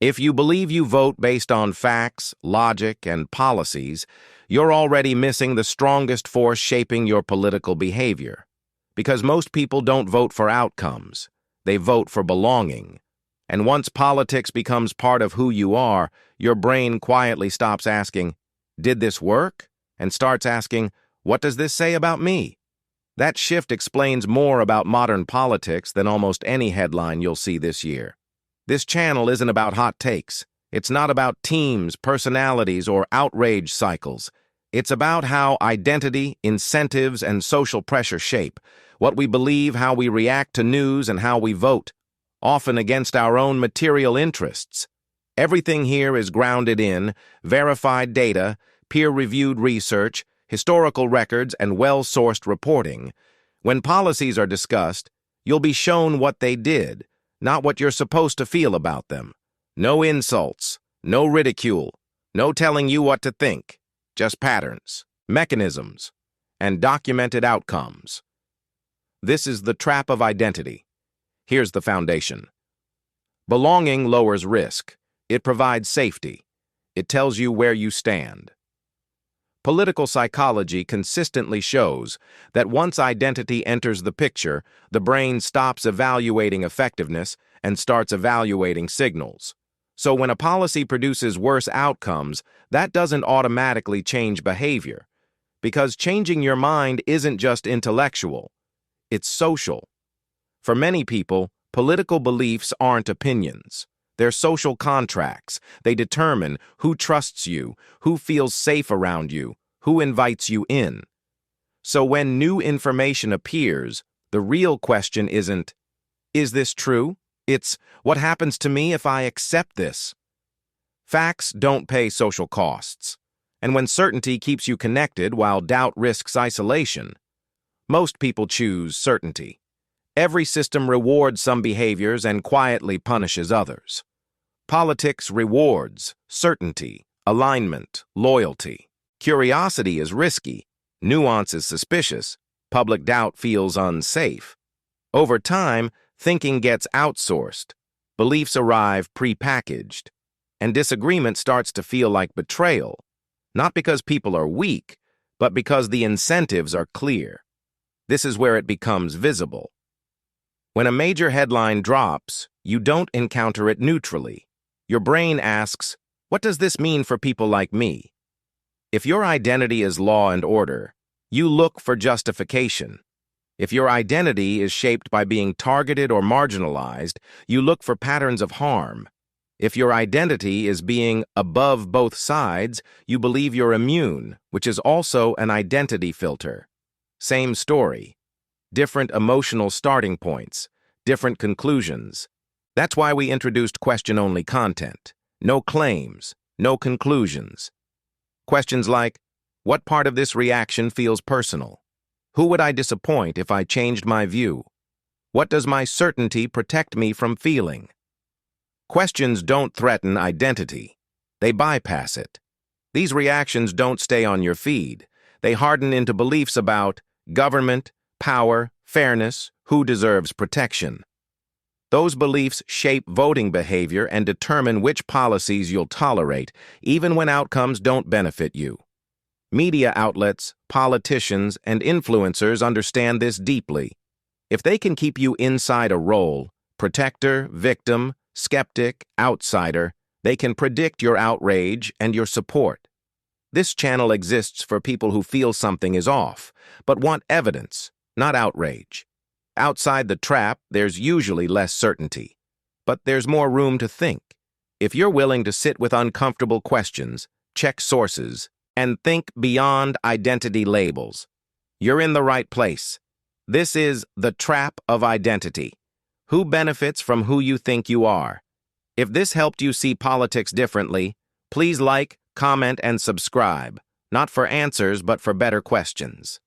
If you believe you vote based on facts, logic, and policies, you're already missing the strongest force shaping your political behavior. Because most people don't vote for outcomes. They vote for belonging. And once politics becomes part of who you are, your brain quietly stops asking, "Did this work?" and starts asking, "What does this say about me?" That shift explains more about modern politics than almost any headline you'll see this year. This channel isn't about hot takes. It's not about teams, personalities, or outrage cycles. It's about how identity, incentives, and social pressure shape what we believe, how we react to news, and how we vote, often against our own material interests. Everything here is grounded in verified data, peer-reviewed research, historical records, and well-sourced reporting. When policies are discussed, you'll be shown what they did, not what you're supposed to feel about them. No insults, no ridicule, no telling you what to think, just patterns, mechanisms, and documented outcomes. This is the trap of identity. Here's the foundation. Belonging lowers risk. It provides safety. It tells you where you stand. Political psychology consistently shows that once identity enters the picture, the brain stops evaluating effectiveness and starts evaluating signals. So when a policy produces worse outcomes, that doesn't automatically change behavior. Because changing your mind isn't just intellectual, it's social. For many people, political beliefs aren't opinions. They're social contracts. They determine who trusts you, who feels safe around you, who invites you in. So when new information appears, the real question isn't, "Is this true?" It's, "What happens to me if I accept this?" Facts don't pay social costs. And when certainty keeps you connected while doubt risks isolation, most people choose certainty. Every system rewards some behaviors and quietly punishes others. Politics rewards certainty, alignment, loyalty. Curiosity is risky. Nuance is suspicious. Public doubt feels unsafe. Over time, thinking gets outsourced. Beliefs arrive prepackaged. And disagreement starts to feel like betrayal. Not because people are weak, but because the incentives are clear. This is where it becomes visible. When a major headline drops, you don't encounter it neutrally. Your brain asks, "What does this mean for people like me?" If your identity is law and order, you look for justification. If your identity is shaped by being targeted or marginalized, you look for patterns of harm. If your identity is being above both sides, you believe you're immune, which is also an identity filter. Same story. Different emotional starting points, different conclusions. That's why we introduced question-only content. No claims, no conclusions. Questions like, what part of this reaction feels personal? Who would I disappoint if I changed my view? What does my certainty protect me from feeling? Questions don't threaten identity. They bypass it. These reactions don't stay on your feed. They harden into beliefs about government, power, fairness, who deserves protection. Those beliefs shape voting behavior and determine which policies you'll tolerate, even when outcomes don't benefit you. Media outlets, politicians, and influencers understand this deeply. If they can keep you inside a role, protector, victim, skeptic, outsider, they can predict your outrage and your support. This channel exists for people who feel something is off, but want evidence, not outrage. Outside the trap, there's usually less certainty, but there's more room to think. If you're willing to sit with uncomfortable questions, check sources, and think beyond identity labels, you're in the right place. This is the trap of identity. Who benefits from who you think you are? If this helped you see politics differently, please like, comment, and subscribe, not for answers, but for better questions.